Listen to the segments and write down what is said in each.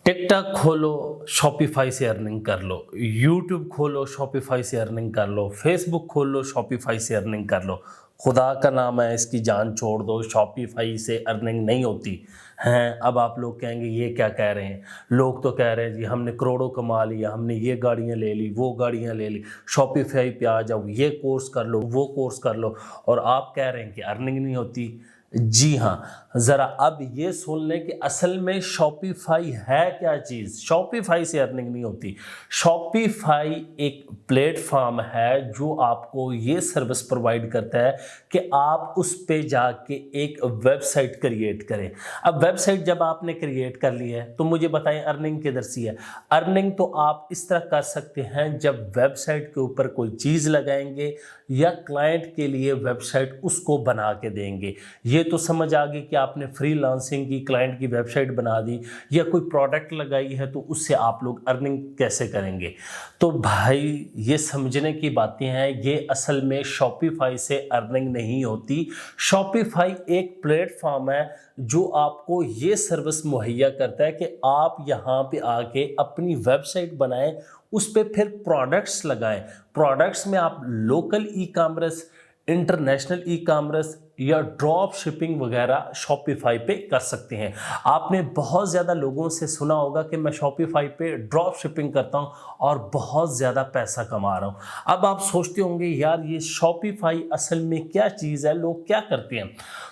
Tick tock खोलो, Shopify से earning कर लो। यूट्यूब खोलो, शॉपिफाई से अर्निंग कर लो। फेसबुक खोलो, शॉपिफाई से अर्निंग कर लो। खुदा का नाम है, इसकी जान छोड़ दो, शॉपिफाई से अर्निंग नहीं होती हैं। अब आप लोग कहेंगे ये क्या कह रहे हैं। लोग तो कह रहे हैं जी हमने करोड़ों कमा लिया, हमने ये गाड़ियाँ ले ली, वो गाड़ियाँ ले ली, शॉपिफाई पे आ जाओ, ये कोर्स कर लो, वो कोर्स कर लो, और आप कह रहे हैं कि अर्निंग नहीं होती। जी हाँ, ज़रा अब ये सुन लें कि असल में शॉपिफाई है क्या चीज़। शॉपिफाई से अर्निंग नहीं होती। शॉपिफाई एक प्लेटफॉर्म है जो आपको ये सर्विस प्रोवाइड करता है कि आप उस पे जाके एक वेबसाइट क्रिएट करें। अब वेबसाइट जब आपने क्रिएट कर ली है तो मुझे बताएं अर्निंग किधर से है। अर्निंग तो आप इस तरह कर सकते हैं जब वेबसाइट के ऊपर कोई चीज़ लगाएंगे या क्लाइंट के लिए वेबसाइट उसको बना के देंगे। ये तो समझ आ गई कि आपने फ्रीलांसिंग की, क्लाइंट की वेबसाइट बना दी या कोई प्रोडक्ट लगाई है तो उससे आप लोग अर्निंग कैसे करेंगे। तो भाई ये समझने की बातें हैं, ये असल में शॉपिफाई से अर्निंग नहीं होती। शॉपिफाई एक प्लेटफॉर्म है जो आपको ये सर्विस मुहैया करता है कि आप यहाँ पे आके अपनी वेबसाइट बनाएं, उस पर फिर प्रोडक्ट्स लगाएं। प्रोडक्ट्स में आप local e commerce, international e commerce या ड्रॉप शिपिंग वगैरह शॉपिफाई पे कर सकते हैं। आपने बहुत ज़्यादा लोगों से सुना होगा कि मैं शॉपिफाई पे ड्रॉप शिपिंग करता हूं और बहुत ज़्यादा पैसा कमा रहा हूं। अब आप सोचते होंगे यार ये शॉपिफाई असल में क्या चीज़ है, लोग क्या करते हैं।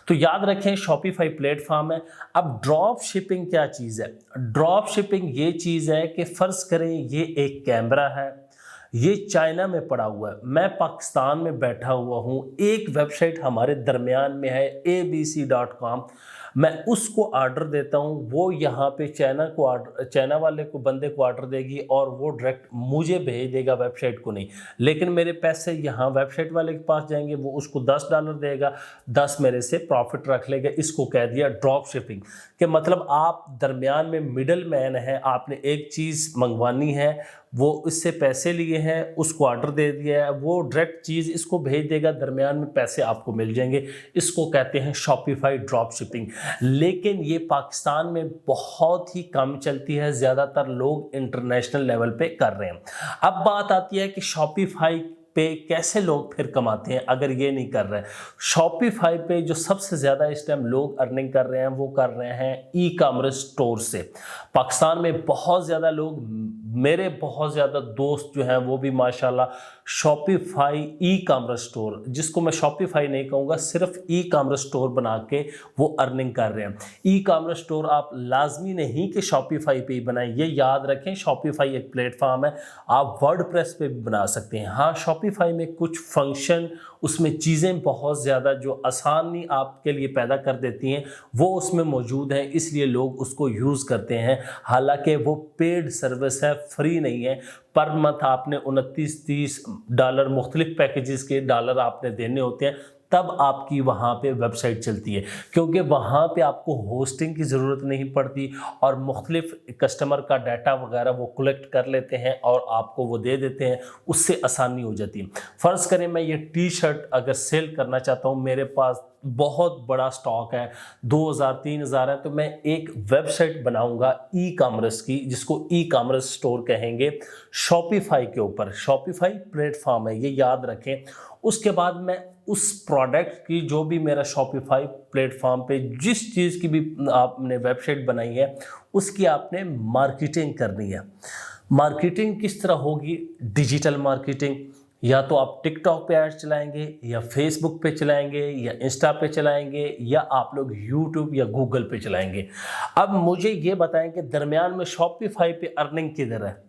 तो याद रखें शॉपिफाई प्लेटफॉर्म है। अब ड्रॉप शिपिंग क्या चीज़ है। ड्रॉप शिपिंग ये चीज़ है कि फ़र्ज़ करें ये एक कैमरा है, ये चाइना में पड़ा हुआ है, मैं पाकिस्तान में बैठा हुआ हूँ, एक वेबसाइट हमारे दरमियान में है abc.com, मैं उसको ऑर्डर देता हूँ, वो यहाँ पे चाइना वाले को बंदे को ऑर्डर देगी और वो डायरेक्ट मुझे भेज देगा, वेबसाइट को नहीं। लेकिन मेरे पैसे यहाँ वेबसाइट वाले के पास जाएंगे, वो उसको $10 देगा, 10 मेरे से प्रॉफिट रख लेगा। इसको कह दिया ड्रॉप शिपिंग कि मतलब आप दरमियान में मिडल मैन है। आपने एक चीज़ मंगवानी है, वो इससे पैसे लिए हैं, उसको ऑर्डर दे दिया है, वो डायरेक्ट चीज़ इसको भेज देगा, दरमियान में पैसे आपको मिल जाएंगे। इसको कहते हैं शॉपिफाई ड्रॉप शिपिंग। लेकिन ये पाकिस्तान में बहुत ही कम चलती है, ज़्यादातर लोग इंटरनेशनल लेवल पे कर रहे हैं। अब बात आती है कि शॉपिफाई पे कैसे लोग फिर कमाते हैं अगर ये नहीं कर रहे हैं। शॉपिफाई पे जो सबसे ज़्यादा इस टाइम लोग अर्निंग कर रहे हैं वो कर रहे हैं ई कॉमर्स स्टोर से। पाकिस्तान में बहुत ज़्यादा लोग, मेरे बहुत ज़्यादा दोस्त जो हैं वो भी माशाल्लाह शॉपिफाई ई कॉमर्स स्टोर, जिसको मैं शॉपिफाई नहीं कहूँगा, सिर्फ ई कॉमर्स स्टोर बना के वो अर्निंग कर रहे हैं। ई कॉमर्स स्टोर आप लाजमी नहीं कि शॉपिफाई पे ही बनाएं, ये याद रखें शॉपिफाई एक प्लेटफॉर्म है, आप वर्डप्रेस पे भी बना सकते हैं। हाँ, शॉपिफाई में कुछ फंक्शन, उसमें चीज़ें बहुत ज़्यादा जो आसानी आपके लिए पैदा कर देती हैं वो उसमें मौजूद हैं, इसलिए लोग उसको यूज़ करते हैं। हालांकि वो पेड सर्विस है, फ्री नहीं है। पर मंथ आपने $29-30 मुख्तलिफ पैकेजेस के डॉलर आपने देने होते हैं, तब आपकी वहाँ पे वेबसाइट चलती है, क्योंकि वहाँ पे आपको होस्टिंग की ज़रूरत नहीं पड़ती और मुख्तलिफ कस्टमर का डाटा वगैरह वो कलेक्ट कर लेते हैं और आपको वो दे देते हैं, उससे आसानी हो जाती है। फ़र्ज़ करें मैं ये टी शर्ट अगर सेल करना चाहता हूँ, मेरे पास बहुत बड़ा स्टॉक है, 2000-3000 है, तो मैं एक वेबसाइट बनाऊंगा ई कॉमर्स की, जिसको ई कॉमर्स स्टोर कहेंगे, शॉपिफाई के ऊपर। शॉपिफाई प्लेटफॉर्म है, ये याद रखें। उसके बाद मैं उस प्रोडक्ट की, जो भी मेरा शॉपिफाई प्लेटफॉर्म पे जिस चीज़ की भी आपने वेबसाइट बनाई है, उसकी आपने मार्केटिंग करनी है। मार्केटिंग किस तरह होगी? Digital marketing. या तो आप टिकटॉक पे ऐड चलाएंगे, या फेसबुक पे चलाएंगे, या इंस्टा पे चलाएंगे, या आप लोग यूट्यूब या गूगल पे चलाएंगे। अब मुझे ये बताएं कि दरमियान में शॉपिफाई पे अर्निंग किधर है।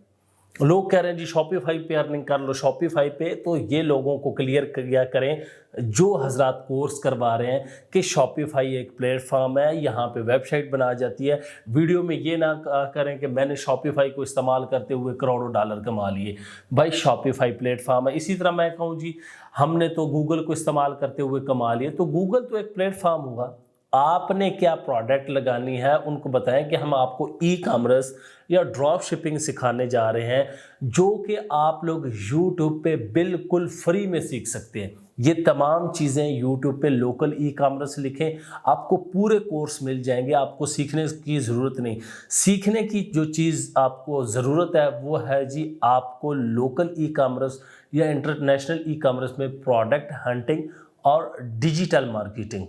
लोग कह रहे हैं जी शॉपिफाई पे अर्निंग कर लो, शॉपिफाई पे। तो ये लोगों को क्लियर किया करें जो हजरात कोर्स करवा रहे हैं कि शॉपिफाई एक प्लेटफॉर्म है, यहाँ पे वेबसाइट बना जाती है। वीडियो में ये ना करें कि मैंने शॉपिफाई को इस्तेमाल करते हुए करोड़ों डॉलर कमा लिए। भाई शॉपिफाई प्लेटफॉर्म है। इसी तरह मैं कहूँ जी हमने तो गूगल को इस्तेमाल करते हुए कमा लिए, तो गूगल तो एक प्लेटफॉर्म होगा। आपने क्या प्रोडक्ट लगानी है उनको बताएं कि हम आपको ई कॉमर्स या ड्रॉप शिपिंग सिखाने जा रहे हैं, जो कि आप लोग यूट्यूब पे बिल्कुल फ्री में सीख सकते हैं। ये तमाम चीज़ें यूट्यूब पे लोकल ई कॉमर्स लिखें, आपको पूरे कोर्स मिल जाएंगे, आपको सीखने की ज़रूरत नहीं। सीखने की जो चीज़ आपको ज़रूरत है वो है जी आपको लोकल ई कॉमर्स या इंटरनेशनल ई कॉमर्स में प्रोडक्ट हंटिंग और डिजिटल मार्केटिंग।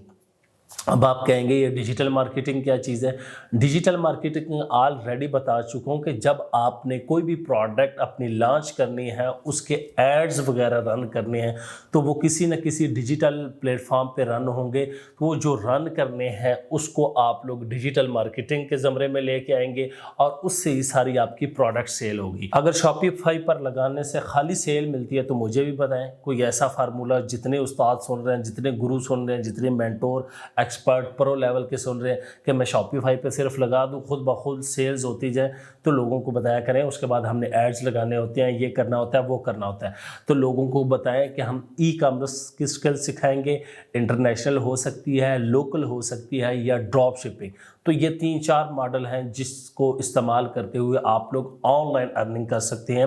अब आप कहेंगे ये डिजिटल मार्केटिंग क्या चीज़ है? डिजिटल मार्केटिंग ऑलरेडी बता चुका हूँ कि जब आपने कोई भी प्रोडक्ट अपनी लॉन्च करनी है, उसके एड्स वगैरह रन करने हैं, तो वो किसी न किसी डिजिटल प्लेटफॉर्म पे रन होंगे। तो वो जो रन करने हैं उसको आप लोग डिजिटल मार्केटिंग के ज़मरे में लेके आएंगे और उससे ही सारी आपकी प्रोडक्ट सेल होगी। अगर शॉपिफाई पर लगाने से खाली सेल मिलती है तो मुझे भी बताएं कोई ऐसा फार्मूला, जितने उस्ताद सुन रहे हैं, जितने गुरु सुन रहे हैं, जितने मेंटोर एक्सपर्ट प्रो लेवल के सुन रहे हैं कि मैं शॉपिफाई पे सिर्फ लगा दूं, खुद ब खुद सेल्स होती जाए, तो लोगों को बताया करें। उसके बाद हमने एड्स लगाने होते हैं, ये करना होता है, वो करना होता है। तो लोगों को बताएं कि हम ई कॉमर्स की स्किल सिखाएंगे, इंटरनेशनल हो सकती है, लोकल हो सकती है या ड्रॉप शिपिंग। तो ये 3-4 मॉडल हैं जिसको इस्तेमाल करते हुए आप लोग ऑनलाइन अर्निंग कर सकते हैं।